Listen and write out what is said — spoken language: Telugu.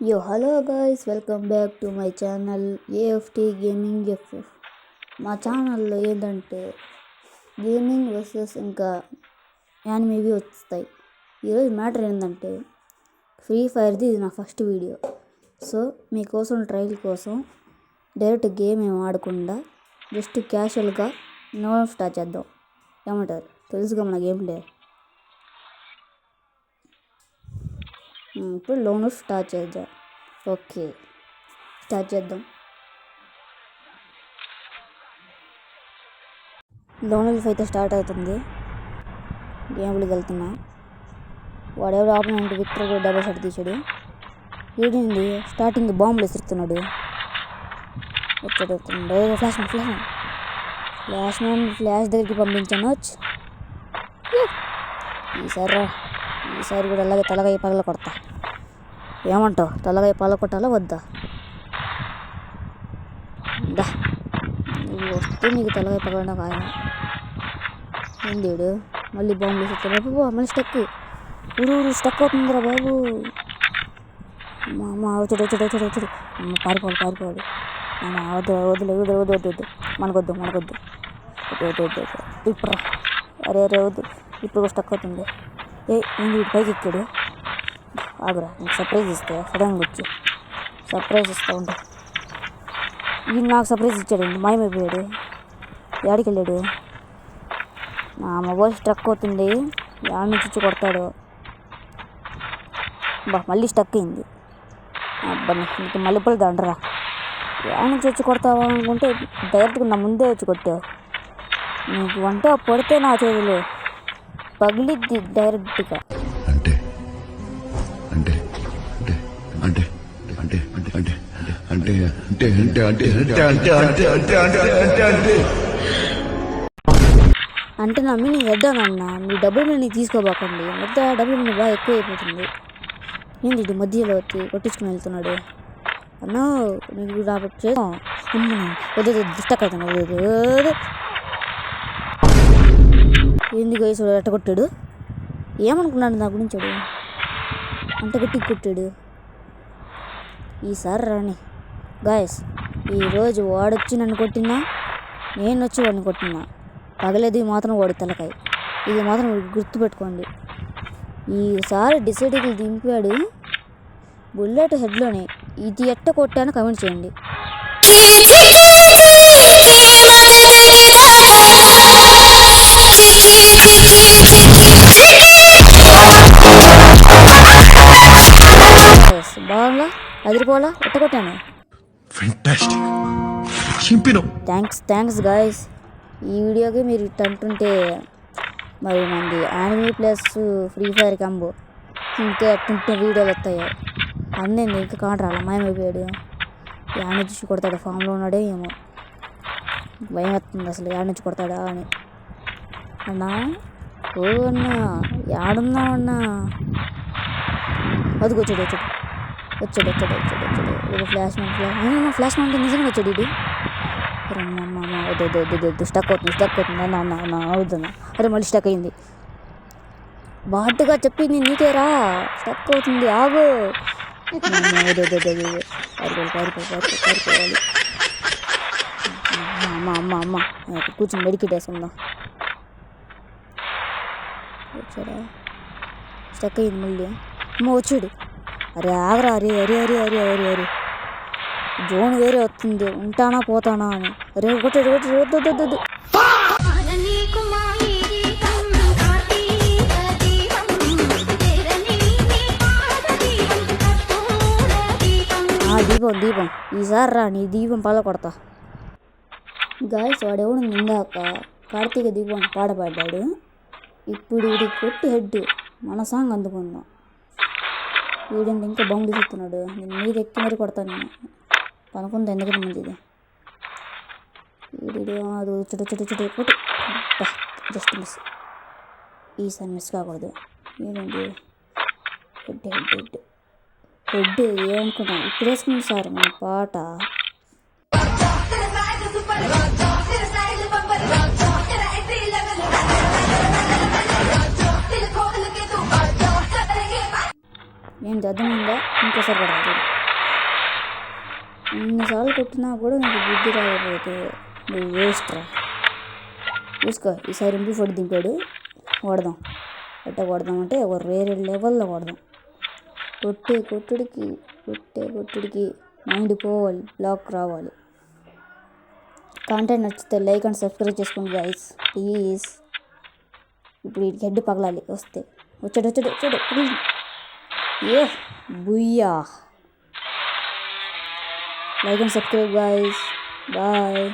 Yo, hello guys, welcome back to my channel AFT Gaming FF. మా ఛానల్లో ఏంటంటే గేమింగ్ వర్సెస్ ఇంకా యానిమేవి వస్తాయి. ఈరోజు మ్యాటర్ ఏంటంటే ఫ్రీ ఫైర్ది ఇది నా ఫస్ట్ వీడియో. సో మీకోసం ట్రయల్ కోసం డైరెక్ట్ గేమ్ ఏం ఆడకుండా జస్ట్ క్యాషువల్గా స్టార్ట్ చేద్దాం. ఏమంటారు? తెలుసుగా మన గేమ్ ప్లే. ఇప్పుడు లోన్ స్టార్ట్ చేద్దాం. ఓకే, స్టార్ట్ చేద్దాం. లోన్ అయితే స్టార్ట్ అవుతుంది. గేమ్లోకి వెళ్తున్నా. వాడెవరు ఆపోనెంట్ విక్టర్ కూడా డబుల్ షాట్ తీసాడు. ఏంటి స్టార్టింగ్ బాంబులు విసురుతున్నాడు. వచ్చాడు ఫ్లాష్ దగ్గరికి పంపించాను. ఈసారి కూడా అలాగే తలగాయ పగల కొడతా. ఏమంటావు? తలగాయ పగల కొట్టాలా వద్దా? నువ్వు వస్తే నీకు తలగాయ పగలడం ఆయన ఏందేడు. మళ్ళీ బాంబులు వేసేస్తాడు. బాబు మళ్ళీ స్టక్ అవుతుందిరా బాబు. మా వచ్చాడు. పారిపోవాలి. వద్దు మనకొద్దు ఇప్పుడు అరే వద్దు. ఇప్పుడు స్టక్ అవుతుంది. ఏంది పైకి ఎక్కాడు. ఆగురా, నీకు సర్ప్రైజ్ ఇస్తా. సడన్గా వచ్చి సర్ప్రైజ్ ఇస్తూ ఉంటా. ఈయన నాకు సర్ప్రైజ్ ఇచ్చాడండి. మాయమైపోయాడు. ఎక్కడికి వెళ్ళాడు? నా మొబైల్ స్ట్రక్ అవుతుంది. యాడ్ నుంచి ఇచ్చి కొడతాడు. మళ్ళీ స్టక్ అయింది. నీకు మల్లెపూలు దండరా. యాడ్ నుంచి వచ్చి కొడతావా అనుకుంటే డైరెక్ట్గా నా ముందే వచ్చి కొట్టావు. నీకు వంట పడితే నా చేతిలో పగిలిద్ది డైరెక్ట్గా. అంటే నమ్మి నేను వద్దానన్నా. మీ డబ్బులు నేను తీసుకోబాకండి. డబ్బులు నేను బాగా ఎక్కువ అయిపోతుంది. ఏంటి మధ్యలో వచ్చి కొట్టించుకుని వెళ్తున్నాడు. అన్నా నీకు డిస్టక్ అవుతున్నాడు. ఏంది గైస్ ఎట్ట కొట్టాడు? ఏమనుకున్నాడు నా గురించి? అంత గట్టి కొట్టాడు. ఈసారి రాని గాయస్. ఈరోజు వాడొచ్చి నన్ను కొట్టినా, నేను వచ్చి వాడిని కొట్టినా పగలేదు మాత్రం వాడి తలకాయ. ఇది మాత్రం గుర్తుపెట్టుకోండి. ఈసారి డిసైడ్కి దింపాడు బుల్లెట్ హెడ్లోనే. ఇది ఎట్ట కొట్టానో కమెంట్ చేయండి. బాగా అదిరిపోలా ఎట్ట కొట్టాను. Thanks guys. ఈ వీడియోకి మీరు ఇట్ట అంటుంటే మరి మంది anime plus free fire combo ఇంకా ఎట్టుంటే వీడియోలు వస్తాయో. అందేంది ఇంకా కాంట్రాల మాయమైపోయాడు. యాడ్ నుంచి కొడతాడు. ఫామ్లో ఉన్నాడే ఏమో. భయం వస్తుంది అసలు. యాడ్ నుంచి కొడతాడా అని. అన్నా ఓ అన్నా యాడున్నావన్నా? అది వచ్చాడు. ఫ్లాష్ మ్యాన్ నిజంగా వచ్చాడు. ఇది వద్దు స్టక్ అవుతుంది అన్న అవుతున్నా. అరే మళ్ళీ స్టక్ అయింది. బాటుగా చెప్పింది నీకేరా. స్టక్ అవుతుంది, ఆగు. పారిపోవాలి. అమ్మ కూర్చొని మెడికేట్ వేసుకుందాం. వచ్చాడా? స్టక్ అయింది మళ్ళీ. వచ్చాడు. అరే ఆగరా. అరే జోన్ వేరే వస్తుంది. ఉంటానా పోతానా అని. అరే కొట్టాడు. వద్దు. దీపం ఈసారి రా, నీ దీపం పగల కొడతా. గాయస్ వాడెవడు ఇందాక కార్తీక దీపం పాడపడ్డాడు. ఇప్పుడు ఇది కొట్టి హెడ్ మన సాంగ్ అందుకుందాం. వీడంటే ఇంకా బాంబు తీస్తున్నాడు. నేను మీద ఎక్కి మరి కొడతాను. నేను పనుకుంది ఎందుకంటే మంచిది. అది చుట్టు కొట్టు. Just miss. ఈసారి మిస్ కాకూడదు. ఏంటండి హెడ్ ఏమనుకున్నా. ఇప్పుడు వేసుకుంది సార్ మన పాట. ఏంటి అర్థమైందా? ఇంకోసారి కొడతా చూడు. ఎన్నిసార్లు కొట్టినా కూడా నీకు బుద్ధి రాకపోతే నువ్వు వేస్ట్ రా. చూసుకో, ఈసారి MP40 దింపాడు. కొడదాం. ఎట్టా కొడదామంటే ఒక వేరే లెవెల్లో కొడదాం. కొట్టే కొట్టుడికి మైండ్ పోవాలి, బ్లాక్ రావాలి. కాంటెంట్ నచ్చితే లైక్ అండ్ సబ్స్క్రైబ్ చేసుకోండి గైస్ ప్లీజ్. ఇప్పుడు వీడికి హెడ్ పగలాలి. వచ్చాడు ఏ బుయ్యా. Like and subscribe guys. Bye.